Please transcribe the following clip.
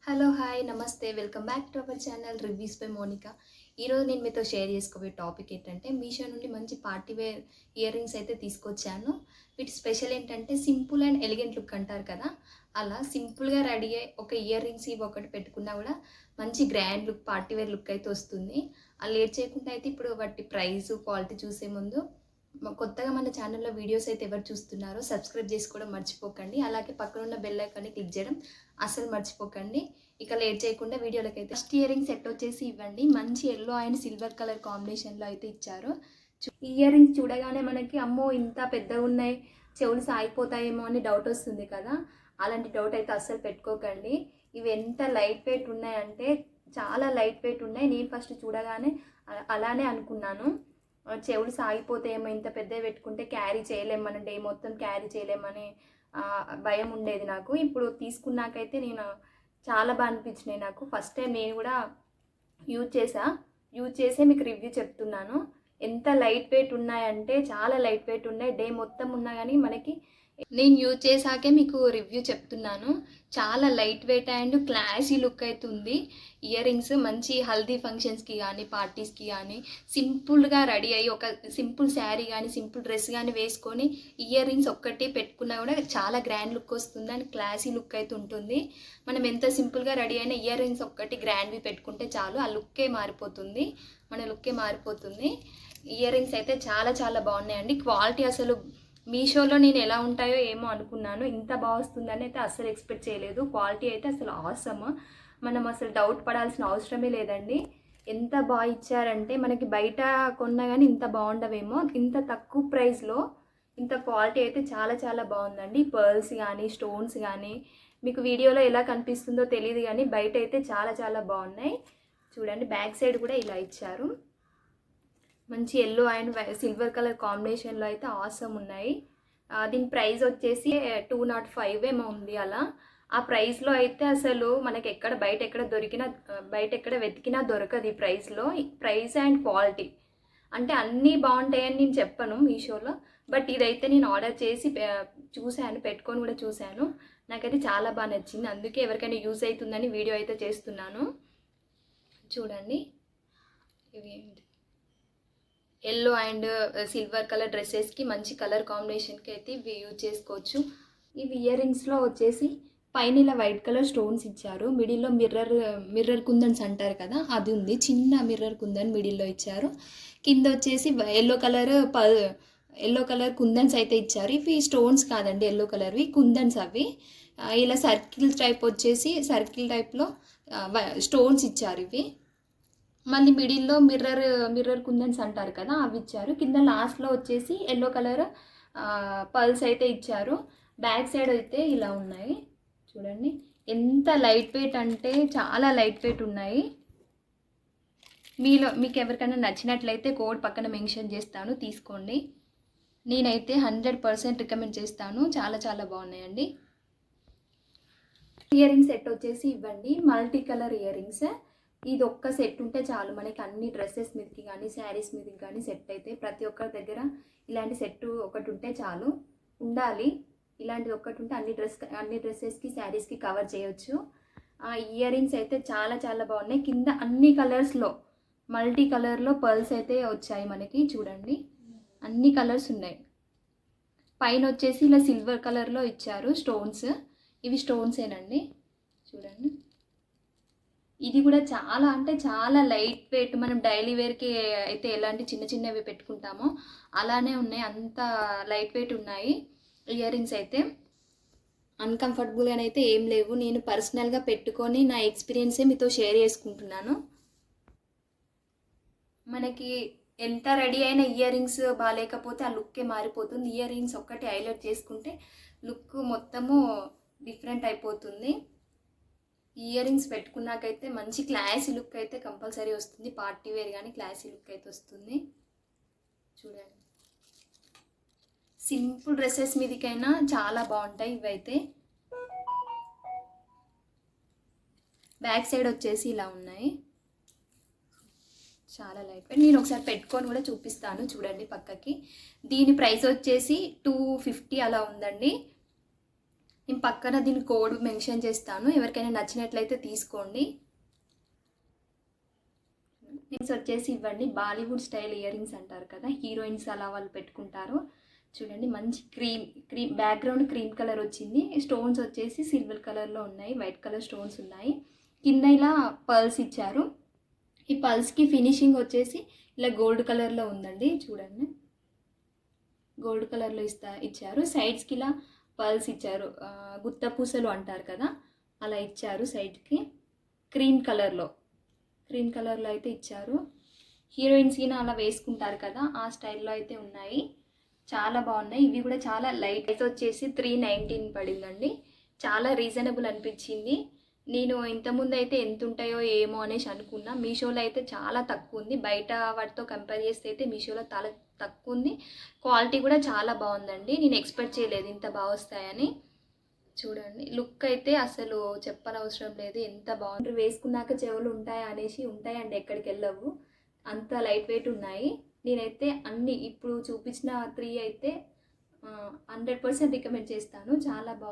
Hello hi నమస్తే welcome back to our channel reviews by Monika. ఈరోజు నేను మీతో షేర్ చేసుకోబోయే టాపిక్ ఏంటంటే మీషో నుండి మంచి పార్టీ వేర్ ఇయర్ రింగ్స్ అయితే తీసుకొచ్చాను. వీటి స్పెషల్ ఏంటంటే సింపుల్ అండ్ ఎలిగెంట్ లుక్ అంటారు కదా, అలా సింపుల్గా రెడీ అయ్యి ఒక ఇయర్ రింగ్స్ ఇవి ఒకటి పెట్టుకున్నా కూడా మంచి grand look party wear look అయితే వస్తుంది. అలా లేట్ చేయకుండా అయితే ఇప్పుడు వాటి ప్రైస్ క్వాలిటీ చూసే ముందు కొత్తగా మన ఛానల్లో వీడియోస్ అయితే ఎవరు చూస్తున్నారో సబ్స్క్రైబ్ చేసుకోవడం మర్చిపోకండి. అలాగే పక్కన ఉన్న బెల్ ఐకాన్ని క్లిక్ చేయడం అసలు మర్చిపోకండి. ఇక లేట్ చేయకుండా వీడియోలోకి అయితే ఫస్ట్ ఇయర్ రింగ్ సెట్ వచ్చేసి ఇవ్వండి. మంచి ఎల్లో అండ్ సిల్వర్ కలర్ కాంబినేషన్లో అయితే ఇచ్చారు. ఇయర్ రింగ్స్ చూడగానే మనకి అమ్మో ఇంత పెద్దగా ఉన్నాయి, చెవులు సాగిపోతాయేమో అని డౌట్ వస్తుంది కదా, అలాంటి డౌట్ అయితే అస్సలు పెట్టుకోకండి. ఇవి ఎంత లైట్ వెయిట్ ఉన్నాయంటే చాలా లైట్ వెయిట్ ఉన్నాయి. నేను ఫస్ట్ చూడగానే అలానే అనుకున్నాను, చెవులు సాగిపోతాయేమో ఇంత పెద్దవి పెట్టుకుంటే క్యారీ చేయలేము, మనం డే మొత్తం క్యారీ చేయలేమని భయం ఉండేది నాకు. ఇప్పుడు తీసుకున్నాకైతే నేను చాలా బాగా అనిపించినాయి నాకు. ఫస్ట్ టైం నేను కూడా యూజ్ చేసే మీకు రివ్యూ చెప్తున్నాను. ఎంత లైట్ వెయిట్ ఉన్నాయంటే చాలా లైట్ వెయిట్ ఉన్నాయి. డే మొత్తం ఉన్నా కానీ మనకి నేను యూజ్ చేశాకే మీకు రివ్యూ చెప్తున్నాను. చాలా light weight and classy look అయితే ఉంది. ఇయర్ రింగ్స్ మంచి హల్దీ ఫంక్షన్స్కి కానీ పార్టీస్కి కానీ సింపుల్గా రెడీ అయ్యి ఒక సింపుల్ శారీ కానీ సింపుల్ డ్రెస్ కానీ వేసుకొని ఇయర్ రింగ్స్ ఒక్కటి పెట్టుకున్నా కూడా చాలా గ్రాండ్ లుక్ వస్తుంది అండ్ క్లాసీ లుక్ అయితే ఉంటుంది. మనం ఎంత సింపుల్గా రెడీ అయినా ఇయర్ రింగ్స్ ఒక్కటి గ్రాండ్వి పెట్టుకుంటే చాలు, ఆ లుక్కే మారిపోతుంది, మన లుక్కే మారిపోతుంది. ఇయర్ రింగ్స్ అయితే చాలా చాలా బాగున్నాయండి. క్వాలిటీ అసలు మీషోలో నేను ఎలా ఉంటాయో ఏమో అనుకున్నాను, ఇంత బాగా వస్తుందని అయితే అస్సలు ఎక్స్పెక్ట్ చేయలేదు. క్వాలిటీ అయితే అసలు ఆసమ్, మనం అసలు డౌట్ పడాల్సిన అవసరమే లేదండి. ఎంత బాగా ఇచ్చారంటే మనకి బయట కొన్నా కానీ ఇంత బాగుండవేమో, ఇంత తక్కువ ప్రైస్లో ఇంత క్వాలిటీ అయితే చాలా చాలా బాగుందండి. పర్ల్స్ కానీ స్టోన్స్ కానీ మీకు వీడియోలో ఎలా కనిపిస్తుందో తెలియదు కానీ బయట అయితే చాలా చాలా బాగున్నాయి. చూడండి బ్యాక్ సైడ్ కూడా ఇలా ఇచ్చారు. మంచి ఎల్లో అండ్ సిల్వర్ కలర్ కాంబినేషన్లో అయితే ఆసమ్ ఉన్నాయి. దీని ప్రైస్ వచ్చేసి 205 ఏమో ఉంది అలా. ఆ ప్రైస్లో అయితే అసలు మనకి బయట ఎక్కడ వెతికినా దొరకదు ఈ ప్రైస్లో. ప్రైస్ అండ్ క్వాలిటీ అంటే అన్నీ బాగుంటాయని నేను చెప్పను మీషోలో, బట్ ఇదైతే నేను ఆర్డర్ చేసి చూశాను, పెట్టుకొని కూడా చూశాను, నాకైతే చాలా బాగా నచ్చింది. అందుకే ఎవరికైనా యూజ్ అవుతుందని వీడియో అయితే చేస్తున్నాను. చూడండి ఇవి ఎల్లో అండ్ సిల్వర్ కలర్ డ్రెస్సెస్కి మంచి కలర్ కాంబినేషన్కి అయితే ఇవి యూజ్ చేసుకోవచ్చు. ఇవి ఇయర్ రింగ్స్లో వచ్చేసి పైన ఇలా వైట్ కలర్ స్టోన్స్ ఇచ్చారు, మిడిల్లో మిర్రర్ కుందన్స్ అంటారు కదా అది ఉంది, చిన్న మిర్రర్ కుందన్ మిడిల్లో ఇచ్చారు. కింద వచ్చేసి ఎల్లో కలర్ కుందన్స్ అయితే ఇచ్చారు. ఇవి స్టోన్స్ కాదండి, ఎల్లో కలర్వి కుందన్స్ అవి. ఇలా సర్కిల్ టైప్లో స్టోన్స్ ఇచ్చారు ఇవి. మళ్ళీ మిడిల్లో మిర్రర్ కుందన్స్ అంటారు కదా అవి ఇచ్చారు. కింద లాస్ట్లో వచ్చేసి ఎల్లో కలర్ పల్స్ అయితే ఇచ్చారు. బ్యాక్ సైడ్ అయితే ఇలా ఉన్నాయి. చూడండి ఎంత లైట్ వెయిట్ అంటే చాలా లైట్ వెయిట్ ఉన్నాయి. మీకు ఎవరికైనా నచ్చినట్లయితే కోడ్ పక్కన మెన్షన్ చేస్తాను, తీసుకోండి. నేనైతే 100% రికమెండ్ చేస్తాను, చాలా చాలా బాగున్నాయండి. ఇయర్ రింగ్స్ సెట్ వచ్చేసి ఇవ్వండి, మల్టీ కలర్ ఇయర్ రింగ్స్. ఇది ఒక్క సెట్ ఉంటే చాలు మనకి అన్ని డ్రెస్సెస్ మీదకి కానీ శారీస్ మీదకి కానీ సెట్ అయితే. ప్రతి ఒక్కరి దగ్గర ఇలాంటి సెట్ ఒకటి ఉంటే చాలు, ఉండాలి. ఇలాంటిది ఒక్కటి ఉంటే అన్ని డ్రెస్సెస్కి శారీస్కి కవర్ చేయొచ్చు. ఇయర్ రింగ్స్ అయితే చాలా చాలా బాగున్నాయి. కింద అన్ని కలర్స్లో మల్టీ కలర్లో పర్ల్స్ అయితే వచ్చాయి మనకి. చూడండి అన్ని కలర్స్ ఉన్నాయి. పైన వచ్చేసి ఇలా సిల్వర్ కలర్లో ఇచ్చారు స్టోన్స్, ఇవి స్టోన్సేనండి. చూడండి ఇది కూడా చాలా అంటే చాలా లైట్ వెయిట్, మనం డైలీ వేర్కి అయితే ఎలాంటి చిన్న చిన్నవి పెట్టుకుంటామో అలానే ఉన్నాయి, అంత లైట్ వెయిట్ ఉన్నాయి ఇయర్ రింగ్స్ అయితే. అన్కంఫర్టబుల్గా అయితే ఏం లేవు, నేను పర్సనల్గా పెట్టుకొని నా ఎక్స్పీరియన్సే మీతో షేర్ చేసుకుంటున్నాను. మనకి ఎంత రెడీ అయిన ఇయర్ రింగ్స్ బాగాలేకపోతే ఆ లుక్కే మారిపోతుంది. ఇయర్ రింగ్స్ ఒక్కటి హైలైట్ చేసుకుంటే లుక్ మొత్తము డిఫరెంట్ అయిపోతుంది. ఇయర్ రింగ్స్ పెట్టుకున్నాకైతే మంచి క్లాసీ లుక్ అయితే కంపల్సరీ వస్తుంది, పార్టీ వేర్ కానీ క్లాసీ లుక్ అయితే వస్తుంది. చూడండి సింపుల్ డ్రెస్సెస్ మీదకైనా చాలా బాగుంటాయి ఇవైతే. బ్యాక్ సైడ్ వచ్చేసి ఇలా ఉన్నాయి, చాలా లైట్ వెయిట్. నేను ఒకసారి పెట్టుకొని కూడా చూపిస్తాను చూడండి పక్కకి. దీని ప్రైస్ వచ్చేసి 250 అలా ఉందండి. నేను పక్కన దీని కోడ్ మెన్షన్ చేస్తాను, ఎవరికైనా నచ్చినట్లయితే తీసుకోండి. ఇయరింగ్స్ వచ్చేసి ఇవ్వండి, బాలీవుడ్ స్టైల్ ఇయరింగ్స్ అంటారు కదా, హీరోయిన్స్ అలా వాళ్ళు పెట్టుకుంటారు. చూడండి మంచి క్రీమ్ బ్యాక్గ్రౌండ్ క్రీమ్ కలర్ వచ్చింది. స్టోన్స్ వచ్చేసి సిల్వర్ కలర్లో ఉన్నాయి, వైట్ కలర్ స్టోన్స్ ఉన్నాయి. కింద ఇలా పర్ల్స్ ఇచ్చారు. ఈ పర్ల్స్కి ఫినిషింగ్ వచ్చేసి ఇలా గోల్డ్ కలర్లో ఉందండి. చూడండి గోల్డ్ కలర్లో ఇచ్చారు. సైడ్స్కి ఇలా పర్ల్స్ ఇచ్చారు, గుత్త పూసలు అంటారు కదా అలా ఇచ్చారు. సైడ్కి క్రీమ్ కలర్లో అయితే ఇచ్చారు. హీరోయిన్స్ అలా వేసుకుంటారు కదా ఆ స్టైల్లో అయితే ఉన్నాయి, చాలా బాగున్నాయి. ఇవి కూడా చాలా లైట్ అయితే వచ్చేసి 319 పడిందండి, చాలా రీజనబుల్ అనిపించింది. నేను ఇంతకుముందు అయితే ఎంత ఉంటాయో ఏమో అనేసి అనుకున్నా, మీషోలో అయితే చాలా తక్కువ ఉంది, బయట వాటితో కంపేర్ చేస్తే అయితే మీషోలో చాలా తక్కువ ఉంది. క్వాలిటీ కూడా చాలా బాగుందండి, నేను ఎక్స్పెక్ట్ చేయలేదు ఇంత బాగా వస్తాయని. చూడండి లుక్ అయితే అసలు చెప్పనవసరం లేదు, ఎంత బాగుంటుంది. వేసుకున్నాక చెవులు ఉంటాయా అనేసి ఉంటాయండి, ఎక్కడికి వెళ్ళవు, అంత లైట్ వెయిట్ ఉన్నాయి. నేనైతే అన్ని ఇప్పుడు చూపించిన 3 అయితే 100% రికమెండ్ చేస్తాను, చాలా బాగుంది.